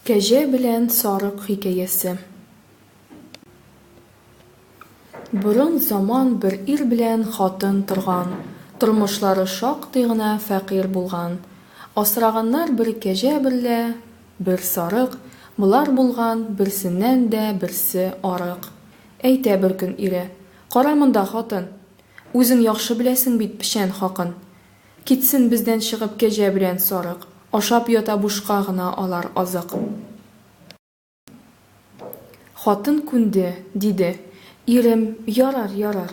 Кәҗә белән сарык хикәясе. Борын заман бер ир белән хатын торган. Тормышлары шактый гына фәкыйрь булган. Асраганнар бер кәҗә берлә, бер сарык. Булар булган, берсеннән дә берсе арык. Әйтә бер көн ире: "Кара монда, хатын. Үзең яхшы беләсең бит печән хакын. Китсен бездән чыгып кәҗә белән сарык. Ашап ята бушка гына алар азык." Хатын күнде, диде: "Ирем, ярар.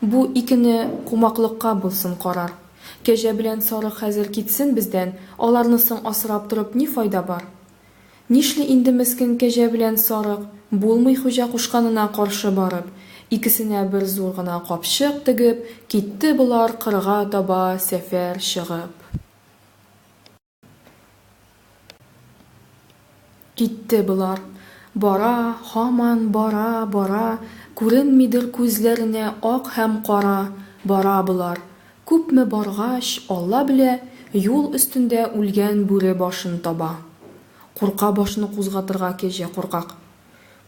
Бу икене кумаклыкка булсын карар. Кәҗә белән сарык хәзер китсен бездән, аларны соң асрап торып ни файда бар? Нишли инде мескен кәҗә белән сарык, булмый хуҗа кушканына каршы барып." Икесенә бер зур гына капчык тегеп, китте булар кырга таба сәфәр чыгып. Китте булар. Бара, һаман бара, күренмидер күзләренә ак һәм кара. Бара булар. Күпме баргач, Алла белә, юл өстендә үлгән бүре башын таба. Курка башны кузгатырга кәҗә куркак.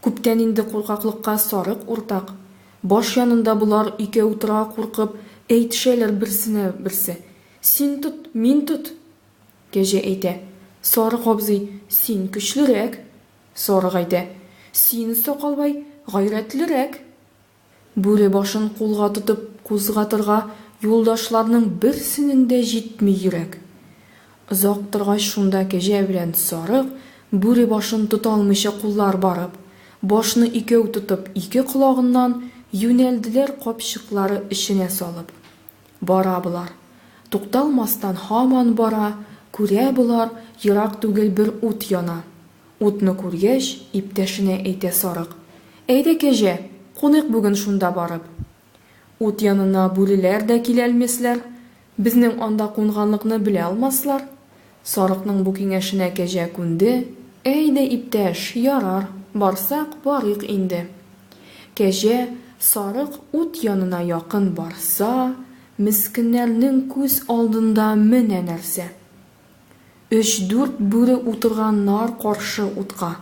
Күптән инде куркаклыкка сарык уртак. Баш янында булар икәү тора куркып, әйтешәләр берсенә берсе: "Син тот, мин тот." Кәҗә әйтә: "Сарык абзый, син көчлерәк." Сарык әйтә: "Син, сакалбай, гайрәтлерәк." Бүре башын кулга тотып кузгатырга юлдашларның берсенең дә җитми йөрәк. Озак торгач шунда кәҗә белән сарык, бүре башын тота алмыйча куллар барып, башны икәү тотып ике колагыннан юнәлделәр капчыклары эченә салып. Бара булар. Тукталмастан һаман бара, күрә булар, ерак түгел бер ут яна. Утны күргәч, иптәшенә әйтә сарык: "Әйдә кәҗә, куныйк бүген шунда барып. Ут янына бүреләр дә киләлмәсләр, безнең анда кунганлыкны белә алмаслар." Сарыкның бу киңәшенә кәҗә күнде. "Әйдә, иптәш, ярар, барсак барыйк инде." Кәҗә, сарык ут янына якын барса, мискеннәрнең күз алдында менә нәрсә. 3-4 бүре утырганнар каршы утка.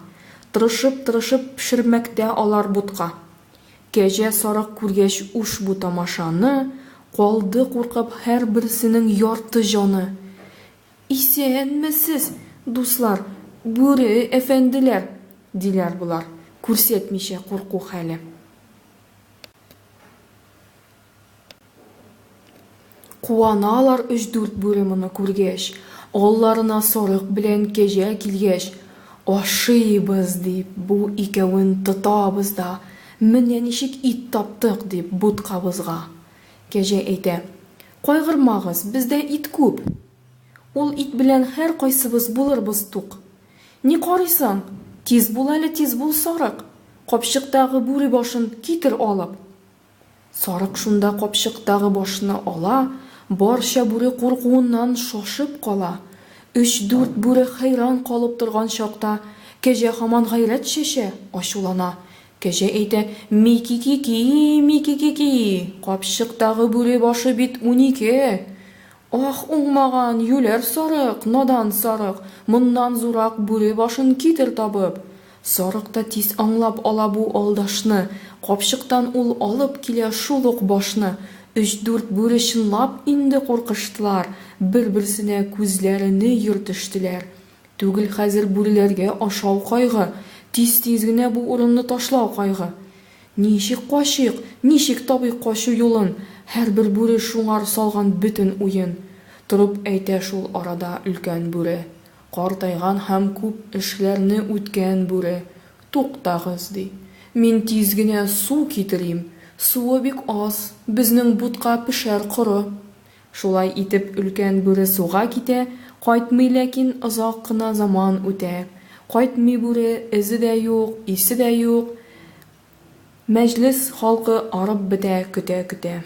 Тырышып пешермәктә алар бутка. Кәҗә сарык күргәч уш бу тамашаны, калды куркып һәр берсенең ярты җаны. "Исәнмесез, дуслар, бүре әфәнделәр", диләр булар, күрсәтмичә курку хәле. Куаналар 3-4 бүре моны күргәч, алларына сарык белән кәҗә килгәч: "Ашыйбыз", дип, бу икәвен тотабыз да, менә ничек ит таптык, дип, буткабызга. Кәҗә әйтә: "Кайгырмагыз, бездә ит күп. Ул ит белән һәр кайсыбыз булырбыз тук. Ни карыйсың? Тиз бул әле, тиз бул, сарык. Капчыктагы бүре башын китер алып." Сарык шунда капчыктагы башны ала, барча бүре куркуыннан шашып кала. 3-4 бүре хәйран калып торган чакта, кәҗә һаман гайрәт чәчә, ачулана. Кәҗә әйтә: "Микики, капчыктагы бүре башы бит 12. Ах, уңмаган, юләр сарык, надан сарык, моннан зурак бүре башын китер табып." Сарык та тиз аңлап ала бу алдашны. Капчыктан ул алып килә шул ук башны. 3-4 бүре чынлап инде куркыштылар, бер-берсенә күзләренә йөртештеләр. Түгел хәзер бүреләргә ашау кайгы, тиз-тиз генә бу урынны ташлау кайгы. Ничек качыйк, ничек табыйк качу юлын? Һәр бер бүре шуңар салган бөтен уен. Торып әйтә шул арада өлкән бүре, картайган һәм күп эшләрне үткән бүре: "Туктагыз", ди. "Мин тиз генә су китерим. Суы бик аз, безнең бутка пешәр коры." Шулай итеп өлкән бүре суга китә, кайтмый, ләкин озак кына заман үтә. Кайтмый бүре, эзе дә юк, исе дә юк. Мәҗлес халкы арып бетә, көтә.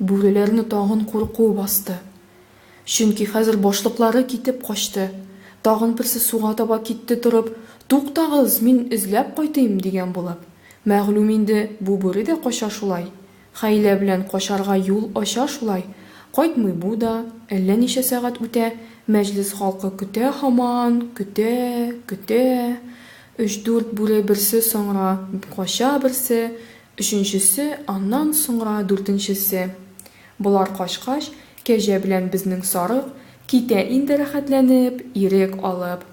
Бүреләрне тагын курку басты. Чөнки хәзер башлыклары китеп качты. Тагын берсе суга таба китте торып: "Туктагыз, мин эзләп кайтыйм", дигән булып. Мәгълүм инде, бу бүре дә кача шулай. Хәйлә белән качарга юл ача шулай. Кайтмый бу да, әллә ничә сәгать үтә, мәҗлес халкы көтә һаман, көтә. 3-4 бүре берсе соңра кача берсе, өченчесе, аннан соңра дүртенчесе. Булар качкач, кәҗә белән безнең сарык китә инде рәхәтләнеп, ирек алып.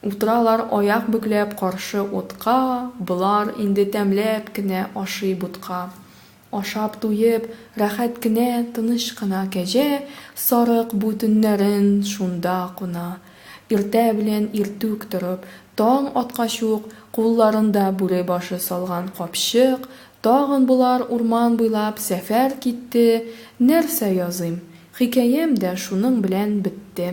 Утыралар аяк бөкләп каршы утка, булар инде тәмләп кенә ашый бутка. Ашап туеп, рәхәт кенә, тыныч кына кәҗә, сарык бу төннәрен шунда куна. Иртә белән иртүк торып, таң аткач ук, кулларында бүре башы салган капчык, тагын булар урман буйлап сәфәр китте. Нәрсә языйм? Хикәям дә шуның белән бетте.